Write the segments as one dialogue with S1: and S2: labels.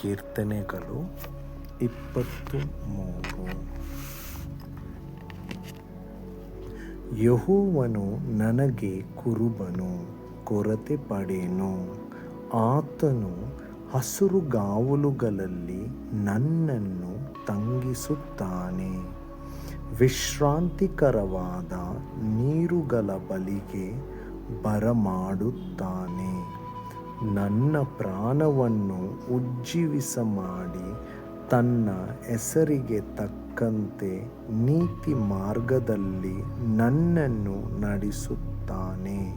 S1: ಕೀರ್ತನೆಗಳು 23. ಯೆಹೋವನು ನನಗೆ ಕುರುಬನು, ಕೊರತೆ ಪಡೆನು. ಆತನು ಹಸುರುಗಾವಲುಗಳಲ್ಲಿ ನನ್ನನ್ನು ತಂಗಿಸುತ್ತಾನೆ. ವಿಶ್ರಾಂತಿಕರವಾದ ನೀರುಗಳ ಬಳಿಗೆ ಬರಮಾಡುತ್ತಾನೆ. ನನ್ನ ಪ್ರಾಣವನ್ನು ಉಜ್ಜೀವಿಸ ಮಾಡಿ ತನ್ನ ಹೆಸರಿಗೆ ತಕ್ಕಂತೆ ನೀತಿ ಮಾರ್ಗದಲ್ಲಿ ನನ್ನನ್ನು ನಡೆಸುತ್ತಾನೆ.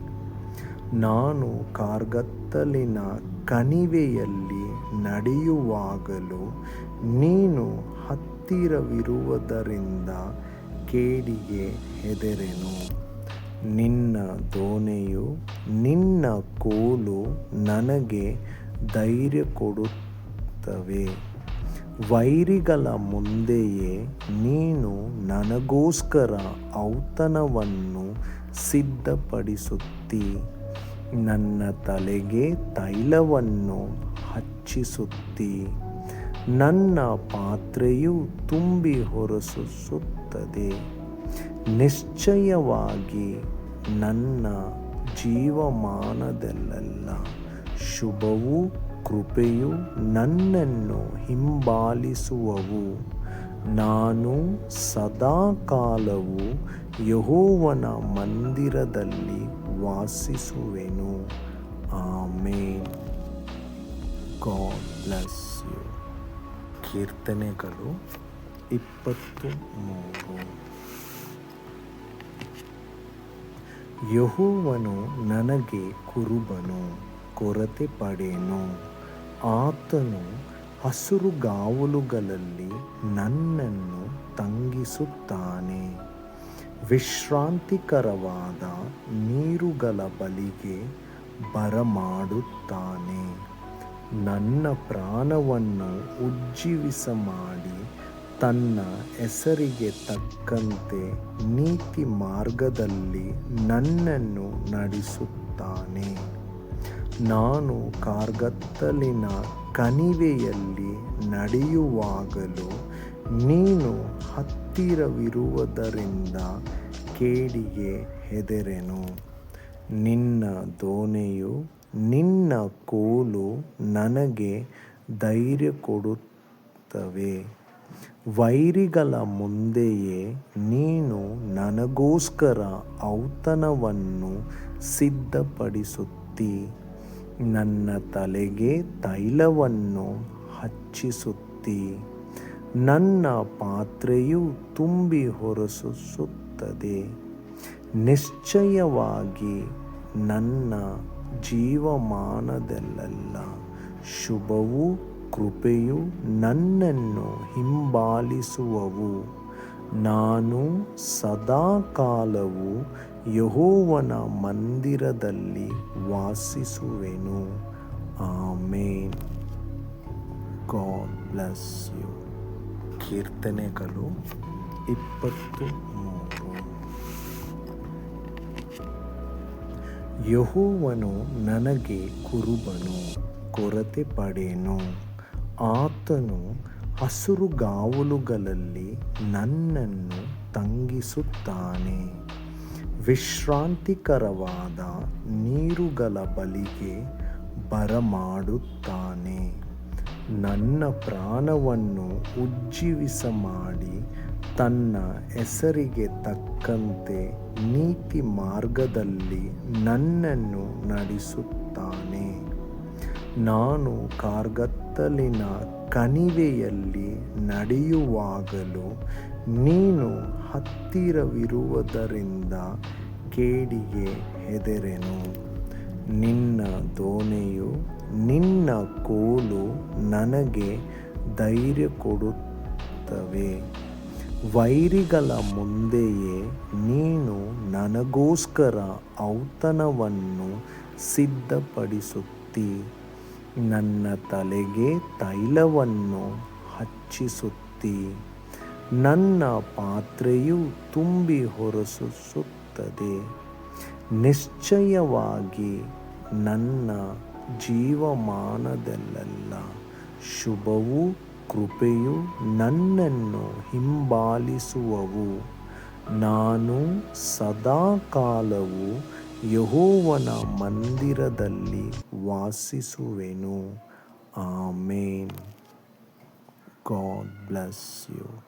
S1: ನಾನು ಕಾರ್ಗತ್ತಲಿನ ಕಣಿವೆಯಲ್ಲಿ ನಡೆಯುವಾಗಲೂ ನೀನು ಹತ್ತಿರವಿರುವುದರಿಂದ ಕೇಡಿಗೆ ಹೆದರೆನು. ನಿನ್ನ ದೋಣೆಯು ನಿನ್ನ ಕೋಲು ನನಗೆ ಧೈರ್ಯ ಕೊಡುತ್ತವೆ. ವೈರಿಗಳ ಮುಂದೆಯೇ ನೀನು ನನಗೋಸ್ಕರ ಔತಣವನ್ನು ಸಿದ್ಧಪಡಿಸುತ್ತೀ. ನನ್ನ ತಲೆಗೆ ತೈಲವನ್ನು ಹಚ್ಚಿಸುತ್ತೀ. ನನ್ನ ಪಾತ್ರೆಯು ತುಂಬಿ ಹೊರಸೂಸುತ್ತದೆ. ನಿಶ್ಚಯವಾಗಿ ನನ್ನ ಜೀವಮಾನದಲ್ಲೆಲ್ಲ ಶುಭವೂ ಕೃಪೆಯು ನನ್ನನ್ನು ಹಿಂಬಾಲಿಸುವವು. ನಾನು ಸದಾಕಾಲವೂ ಯೆಹೋವನ ಮಂದಿರದಲ್ಲಿ ವಾಸಿಸುವೆನು. ಆಮೇನ್. God bless you. ಕೀರ್ತನೆಗಳು 23. ಯೆಹೋವನು ನನಗೆ ಕುರುಬನು, ಕೊರತೆ ಪಡೆನು. ಆತನು ಹಸುರುಗಾವಲುಗಳಲ್ಲಿ ನನ್ನನ್ನು ತಂಗಿಸುತ್ತಾನೆ. ವಿಶ್ರಾಂತಿಕರವಾದ ನೀರುಗಳ ಬಳಿಗೆ ಬರಮಾಡುತ್ತಾನೆ. ನನ್ನ ಪ್ರಾಣವನ್ನು ಉಜ್ಜೀವಿಸ ಮಾಡಿ ತನ್ನ ಹೆಸರಿಗೆ ತಕ್ಕಂತೆ ನೀತಿ ಮಾರ್ಗದಲ್ಲಿ ನನ್ನನ್ನು ನಡೆಸುತ್ತಾನೆ. ನಾನು ಕಾರ್ಗತ್ತಲಿನ ಕಣಿವೆಯಲ್ಲಿ ನಡೆಯುವಾಗಲೂ ನೀನು ಹತ್ತಿರವಿರುವುದರಿಂದ ಕೇಡಿಗೆ ಹೆದರೆನು. ನಿನ್ನ ದೋಣೆಯು ನಿನ್ನ ಕೋಲು ನನಗೆ ಧೈರ್ಯ ಕೊಡುತ್ತವೆ. ವೈರಿಗಳ ಮುಂದೆಯೇ ನೀನು ನನಗೋಸ್ಕರ ಔತಣವನ್ನು ಸಿದ್ಧಪಡಿಸುತ್ತೀ. ನನ್ನ ತಲೆಗೆ ತೈಲವನ್ನು ಹಚ್ಚಿಸುತ್ತೀ. ನನ್ನ ಪಾತ್ರೆಯು ತುಂಬಿ ಹೊರಸೂಸುತ್ತದೆ. ನಿಶ್ಚಯವಾಗಿ ನನ್ನ ಜೀವಮಾನದಲ್ಲೆಲ್ಲ ಶುಭವೂ ಕೃಪೆಯು ನನ್ನನ್ನು ಹಿಂಬಾಲಿಸುವವು. ನಾನು ಸದಾಕಾಲವೂ ಯೆಹೋವನ ಮಂದಿರದಲ್ಲಿ ವಾಸಿಸುವೆನು. ಆಮೇನ್. God bless you. ಕೀರ್ತನೆಗಳು 23. ಯೆಹೋವನು ನನಗೆ ಕುರುಬನು, ಕೊರತೆ ಪಡೆನು. ಆತನು ಹಸುರುಗಾವಲುಗಳಲ್ಲಿ ನನ್ನನ್ನು ತಂಗಿಸುತ್ತಾನೆ. ವಿಶ್ರಾಂತಿಕರವಾದ ನೀರುಗಳ ಬಳಿಗೆ ಬರಮಾಡುತ್ತಾನೆ. ನನ್ನ ಪ್ರಾಣವನ್ನು ಉಜ್ಜೀವಿಸ ಮಾಡಿ ತನ್ನ ಹೆಸರಿಗೆ ತಕ್ಕಂತೆ ನೀತಿ ಮಾರ್ಗದಲ್ಲಿ ನನ್ನನ್ನು ನಡೆಸುತ್ತಾನೆ. ನಾನು ಕಾರ್ಗತ್ತಲಿನ ಕಣಿವೆಯಲ್ಲಿ ನಡೆಯುವಾಗಲೂ ನೀನು ಹತ್ತಿರವಿರುವುದರಿಂದ ಕೇಡಿಗೆ ಹೆದರೆನು. ನಿನ್ನ ದೋಣೆಯು ನಿನ್ನ ಕೋಲು ನನಗೆ ಧೈರ್ಯ ಕೊಡುತ್ತವೆ. ವೈರಿಗಳ ಮುಂದೆಯೇ ನೀನು ನನಗೋಸ್ಕರ ಔತಣವನ್ನು ಸಿದ್ಧಪಡಿಸುತ್ತೀ. ನನ್ನ ತಲೆಗೆ ತೈಲವನ್ನು ಹಚ್ಚಿಸುತ್ತೀ. ನನ್ನ ಪಾತ್ರೆಯು ತುಂಬಿ ಹೊರಸೂಸುತ್ತದೆ. ನಿಶ್ಚಯವಾಗಿ ನನ್ನ ಜೀವಮಾನದಲ್ಲೆಲ್ಲ ಶುಭವೂ ಕೃಪೆಯು ನನ್ನನ್ನು ಹಿಂಬಾಲಿಸುವವು. ನಾನು ಸದಾಕಾಲವೂ ಯೆಹೋವನ ಮಂದಿರದಲ್ಲಿ ವಾಸಿಸುವೆನು. ಆಮೇನ್. God bless you.